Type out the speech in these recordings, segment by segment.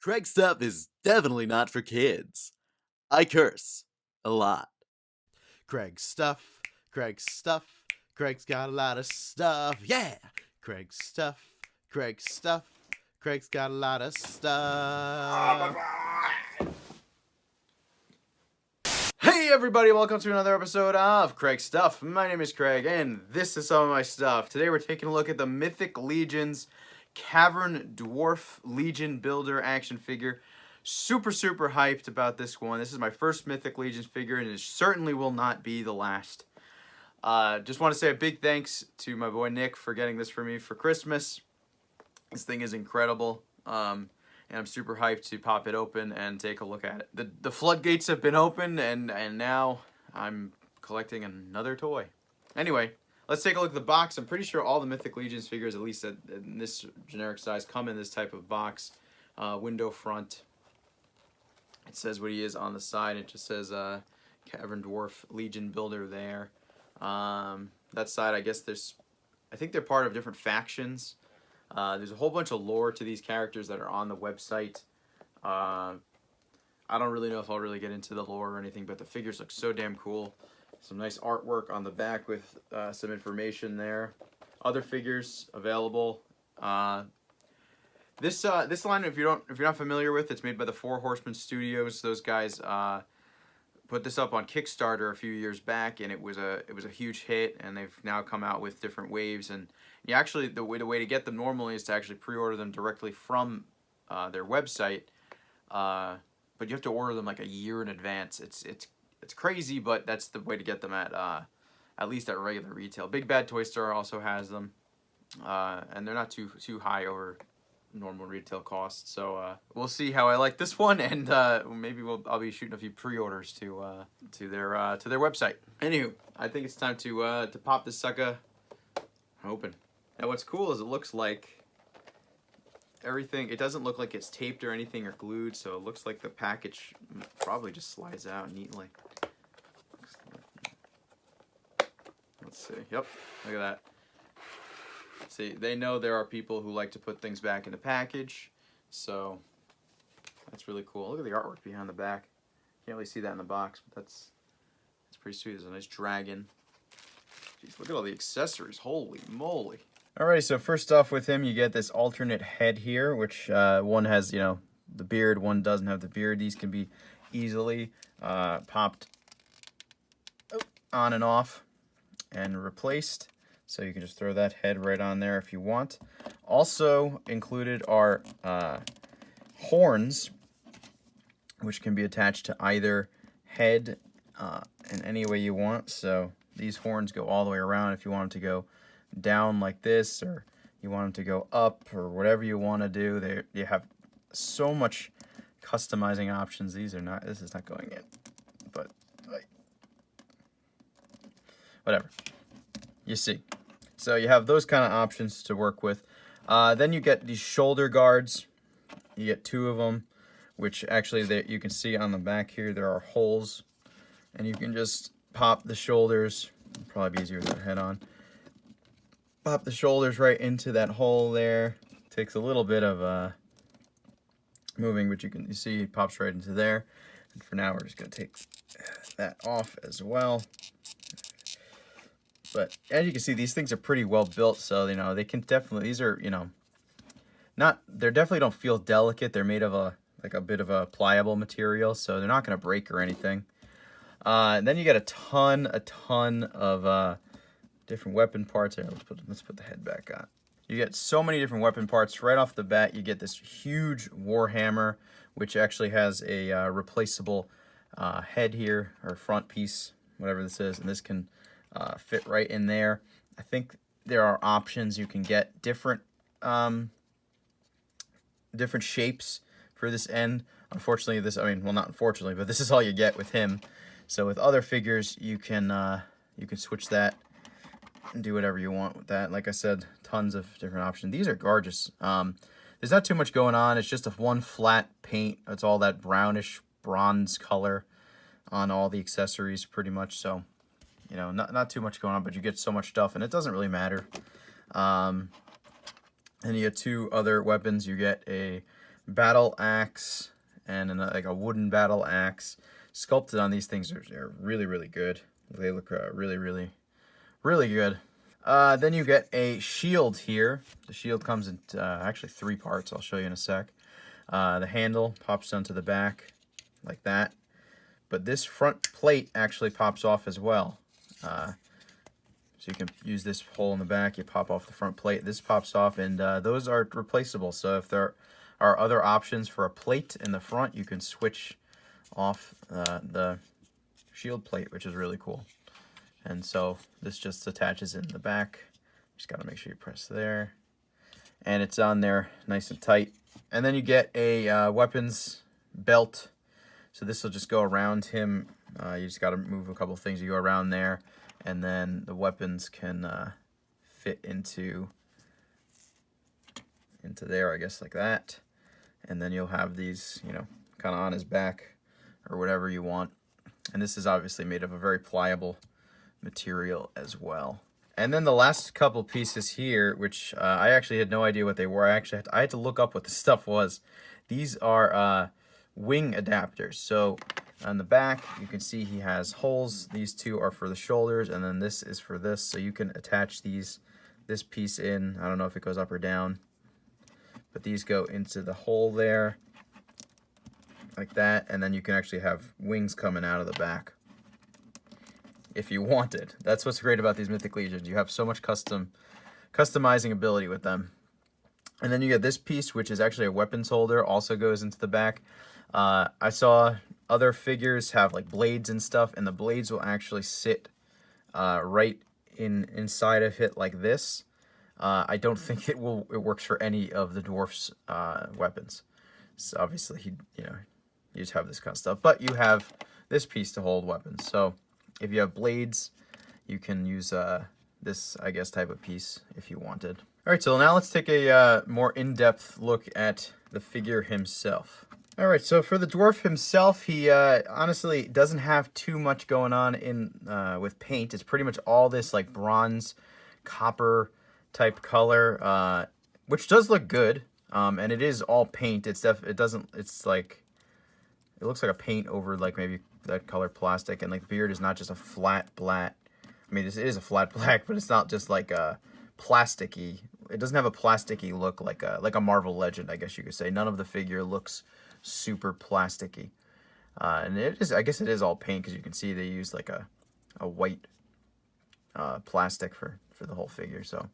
Craig's stuff is definitely not for kids. I curse a lot. Craig's stuff, Craig's stuff, Craig's got a lot of stuff, yeah! Craig's stuff, Craig's stuff, Craig's got a lot of stuff. Hey everybody, welcome to another episode of Craig's Stuff. My name is Craig, and this is some of my stuff. Today we're taking a look at the Mythic Legion's Cavern Dwarf Legion Builder action figure. Super hyped about this one. This is my first Mythic Legions figure, and it certainly will not be the last. Just want to say a big thanks to my boy Nick for getting this for me for Christmas. This thing is incredible, and I'm super hyped to pop it open and take a look at it. The floodgates have been opened, and now I'm collecting another toy. Anyway, let's take a look at the box. I'm pretty sure all the Mythic Legions figures, at least in this generic size, come in this type of box. Window front. It says what he is on the side. It just says Cavern Dwarf Legion Builder there. That side, I guess I think they're part of different factions. There's a whole bunch of lore to these characters that are on the website. I don't really know if I'll really get into the lore or anything, but the figures look so damn cool. Some nice artwork on the back with some information there. Other figures available. This line, if you're not familiar with, it's made by the Four Horsemen Studios. Those guys put this up on Kickstarter a few years back, and it was a huge hit. And they've now come out with different waves. And you actually the way to get them normally is to actually pre-order them directly from their website. But you have to order them like a year in advance. It's crazy, but that's the way to get them at least at regular retail. Big Bad Toy Store also has them, and they're not too high over normal retail costs. So we'll see how I like this one, and maybe I'll be shooting a few pre-orders to their website. Anywho, I think it's time to pop this sucker open. Now what's cool is it looks like everything, it doesn't look like it's taped or anything or glued, so it looks like the package probably just slides out neatly. Let's see. Yep, look at that. See, they know there are people who like to put things back in the package, so that's really cool. Look at the artwork behind the back. Can't really see that in the box, but that's pretty sweet. There's a nice dragon. Jeez, look at all the accessories. Holy moly. Alright, so first off with him, you get this alternate head here, which one has, the beard, one doesn't have the beard. These can be easily popped on and off and replaced. So you can just throw that head right on there if you want. Also included are horns, which can be attached to either head in any way you want. So these horns go all the way around if you want them to go down like this, or you want them to go up, or whatever you want to do. You have so much customizing options. This is not going in, but whatever. You see. So you have those kind of options to work with. Then you get these shoulder guards. You get two of them, which actually you can see on the back here there are holes, and you can just pop the shoulders. It'll probably be easier with the head on. Pop the shoulders right into that hole there. Takes a little bit of moving, but you see it pops right into there. And for now, we're just going to take that off as well. But as you can see, these things are pretty well built, so they can definitely. These are they definitely don't feel delicate. They're made of a bit of a pliable material, so they're not going to break or anything. And then you get a ton of different weapon parts. Here, let's put the head back on. You get so many different weapon parts right off the bat. You get this huge warhammer, which actually has a replaceable head here, or front piece, whatever this is, and this can fit right in there. I think there are options. You can get different shapes for this end. Unfortunately, not unfortunately, but this is all you get with him. So with other figures, you can switch that and do whatever you want with that. Like I said, tons of different options. These are gorgeous. There's not too much going on. It's just one flat paint. It's all that brownish bronze color on all the accessories pretty much. So, not too much going on, but you get so much stuff, and it doesn't really matter. And you get two other weapons. You get a battle axe and like a wooden battle axe. Sculpted on these things are really, really good. They look really, really, really good. Then you get a shield here. The shield comes in actually 3 parts. I'll show you in a sec. The handle pops onto the back like that. But this front plate actually pops off as well. So you can use this hole in the back. You pop off the front plate. This pops off, and those are replaceable. So if there are other options for a plate in the front, you can switch off the shield plate, which is really cool. And so this just attaches in the back. Just got to make sure you press there. And it's on there nice and tight. And then you get a weapons belt. So this will just go around him. You just got to move a couple things. You go around there, and then the weapons can fit into there, I guess, like that. And then you'll have these, you know, kind of on his back or whatever you want. And this is obviously made of a very pliable material as well. And then the last couple pieces here, which I actually had no idea what they were. I had to look up what the stuff was. These are wing adapters. So on the back, you can see he has holes. These 2 are for the shoulders, and then this is for this. So you can attach this piece in. I don't know if it goes up or down, but these go into the hole there like that, and then you can actually have wings coming out of the back if you wanted. That's what's great about these Mythic Legions. You have so much customizing ability with them. And then you get this piece, which is actually a weapons holder, also goes into the back. I saw other figures have like blades and stuff, and the blades will actually sit right inside of it like this. I don't think it works for any of the Dwarf's weapons. So obviously, you just have this kind of stuff, but you have this piece to hold weapons. So if you have blades, you can use this, I guess, type of piece if you wanted. All right, so now let's take a more in-depth look at the figure himself. All right, so for the dwarf himself, he honestly doesn't have too much going on with paint. It's pretty much all this like bronze, copper type color, which does look good. And it is all paint. It looks like a paint over like maybe that color plastic, and like the beard is not just a flat black. I mean, it is a flat black, but it's not just like a plasticky. It doesn't have a plasticky look like a Marvel Legend, I guess you could say. None of the figure looks super plasticky, and it is. I guess it is all paint because you can see they use like a white plastic for the whole figure. So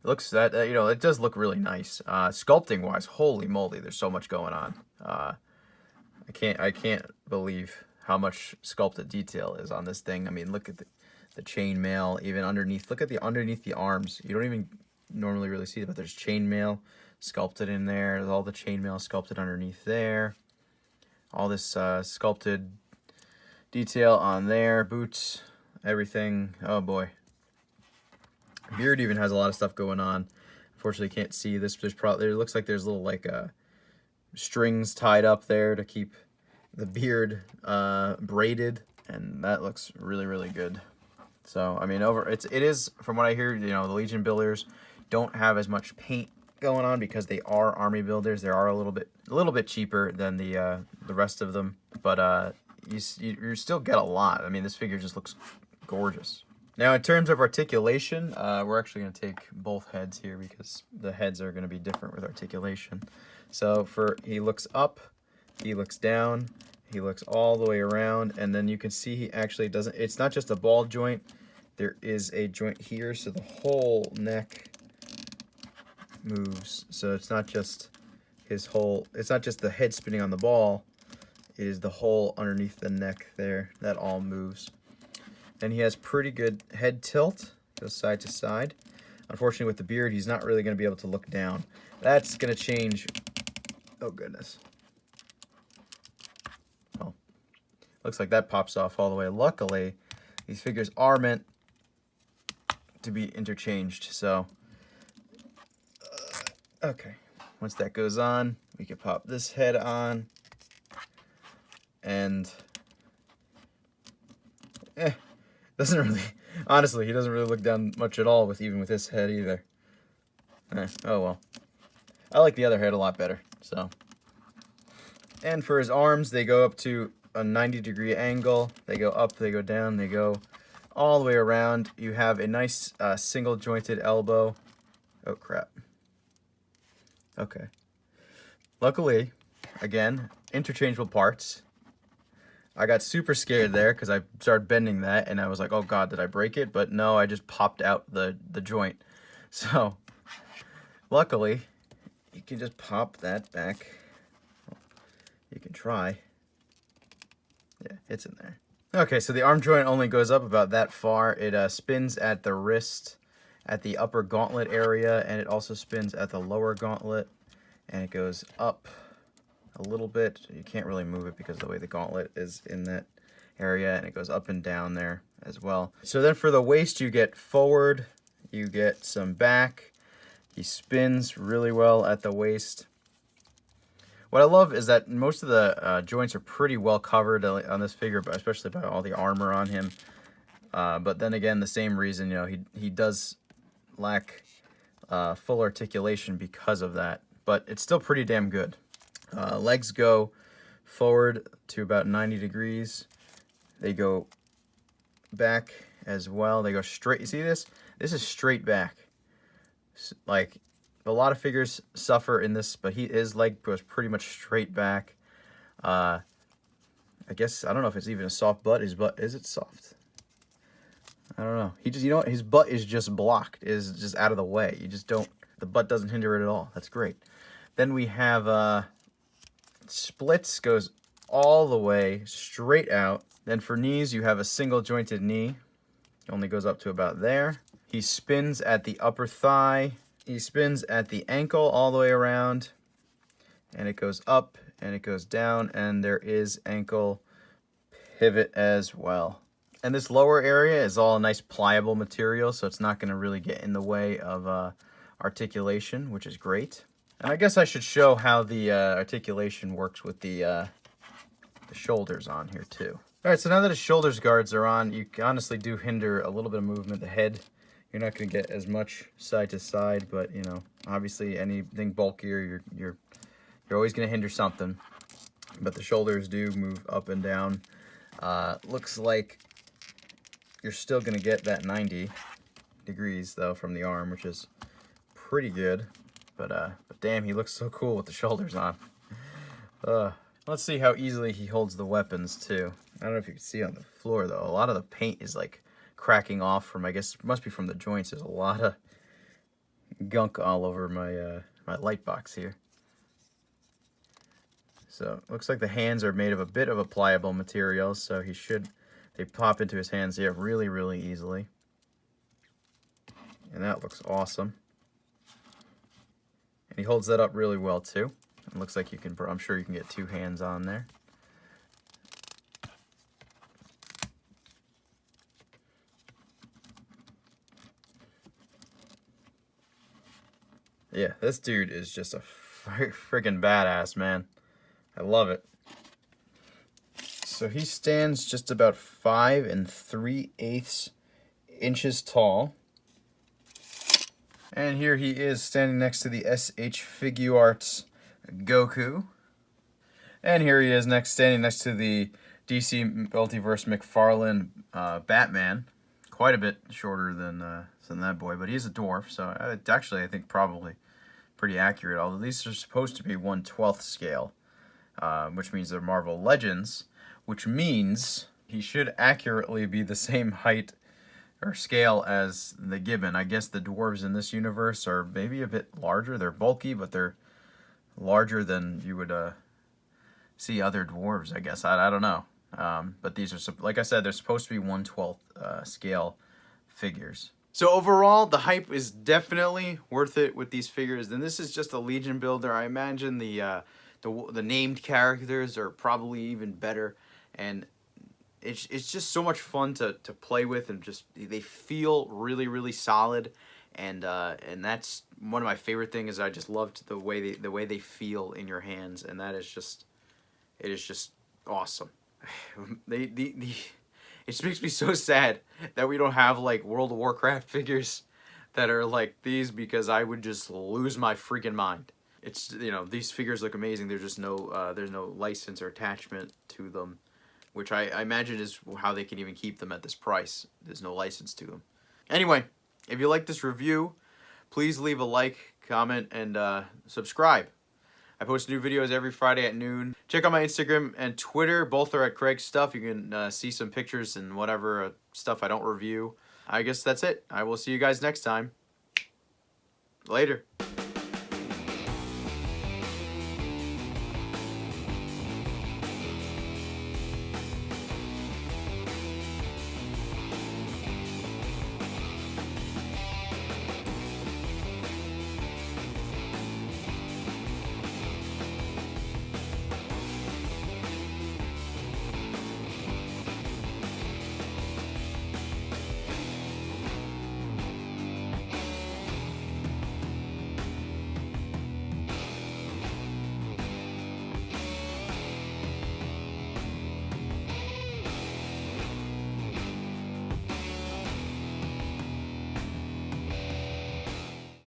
it looks it does look really nice. Sculpting wise, holy moly, there's so much going on. I can't believe how much sculpted detail is on this thing. I mean, look at the chainmail even underneath. Look at underneath the arms. You don't even normally really see it, but there's chainmail sculpted in there. There's all the chainmail sculpted underneath there. All this sculpted detail on there. Boots, everything. Oh boy. Beard even has a lot of stuff going on. Unfortunately, can't see this. There looks like there's little like strings tied up there to keep the beard braided, and that looks really, really good. So I mean, it is from what I hear, the Legion builders don't have as much paint going on because they are army builders. They are a little bit cheaper than the rest of them, but you still get a lot. I mean, this figure just looks gorgeous. Now, in terms of articulation, we're actually going to take both heads here because the heads are going to be different with articulation. So he looks up, he looks down, he looks all the way around, and then you can see he actually doesn't, it's not just a ball joint, there is a joint here, so the whole neck moves. So it's not just it's not just the head spinning on the ball, it is the whole underneath the neck there, that all moves. And he has pretty good head tilt, goes side to side. Unfortunately, with the beard, he's not really going to be able to look down. That's going to change. Oh, goodness. Well, looks like that pops off all the way. Luckily, these figures are meant to be interchanged. So, okay. Once that goes on, we can pop this head on. And, doesn't really, honestly, he doesn't really look down much at all even with this head either. Oh well. I like the other head a lot better. So, and for his arms, they go up to a 90-degree angle. They go up, they go down, they go all the way around. You have a nice single jointed elbow. Oh crap. Okay. Luckily, again, interchangeable parts. I got super scared there because I started bending that and I was like, oh god, did I break it? But no, I just popped out the joint. So, luckily, you can just pop that back. You can try. Yeah, it's in there. Okay, so the arm joint only goes up about that far. It spins at the wrist, at the upper gauntlet area, and it also spins at the lower gauntlet. And it goes up a little bit. You can't really move it because of the way the gauntlet is in that area, and it goes up and down there as well. So then for the waist, you get forward, you get some back. He spins really well at the waist. What I love is that most of the joints are pretty well covered on this figure, but especially by all the armor on him. But then again, the same reason, you know, he does lack full articulation because of that. But it's still pretty damn good. Legs go forward to about 90 degrees. They go back as well. They go straight. You see this? This is straight back. Like, a lot of figures suffer in this, but his leg goes pretty much straight back. I guess, I don't know if it's even a soft butt. His butt, is it soft? I don't know. He just, you know what? His butt is just blocked, is just out of the way. You just don't, the butt doesn't hinder it at all. That's great. Then we have splits, goes all the way straight out. Then for knees, you have a single jointed knee. Only goes up to about there. He spins at the upper thigh. He spins at the ankle all the way around. And it goes up and it goes down. And there is ankle pivot as well. And this lower area is all nice pliable material, so it's not going to really get in the way of articulation, which is great. And I guess I should show how the articulation works with the shoulders on here too. All right, so now that his shoulders guards are on, you honestly do hinder a little bit of movement. The head, you're not going to get as much side to side, but you know, obviously anything bulkier, you're always going to hinder something. But the shoulders do move up and down. Looks like you're still going to get that 90 degrees though from the arm, which is pretty good. But damn, he looks so cool with the shoulders on. Let's see how easily he holds the weapons too. I don't know if you can see on the floor though. A lot of the paint is like cracking off from, I guess, must be from the joints. There's a lot of gunk all over my my light box here. So looks like the hands are made of a bit of a pliable material, so they pop into his hands here really, really easily. And that looks awesome. And he holds that up really well too. It looks like you can, I'm sure you can get two hands on there. Yeah, this dude is just a freaking badass, man. I love it. So he stands just about 5 3/8 inches tall. And here he is standing next to the SH Figuarts Goku. And here he is standing next to the DC Multiverse McFarlane Batman. Quite a bit shorter than that boy, but he's a dwarf, so actually I think probably pretty accurate. Although these are supposed to be 1/12 scale, which means they're Marvel Legends, which means he should accurately be the same height or scale as the Gibbon. I guess the dwarves in this universe are maybe a bit larger. They're bulky, but they're larger than you would see other dwarves, I guess. I don't know. But these are, like I said, they're supposed to be 1/12 scale figures. So overall, the hype is definitely worth it with these figures. And this is just a Legion builder. I imagine the named characters are probably even better. And it's just so much fun to play with, and just they feel really, really solid. And that's one of my favorite things. Is I just loved the way they feel in your hands, and it is just awesome. It just makes me so sad that we don't have like World of Warcraft figures that are like these, because I would just lose my freaking mind. it's, you know, these figures look amazing. There's just no there's no license or attachment to them, which I imagine is how they can even keep them at this price. There's no license to them. Anyway, if you like this review, please leave a like, comment, and subscribe. I post new videos every Friday at noon. Check out my Instagram and Twitter. Both are at Craig Stuff. You can see some pictures and whatever stuff I don't review. I guess that's it. I will see you guys next time. Later.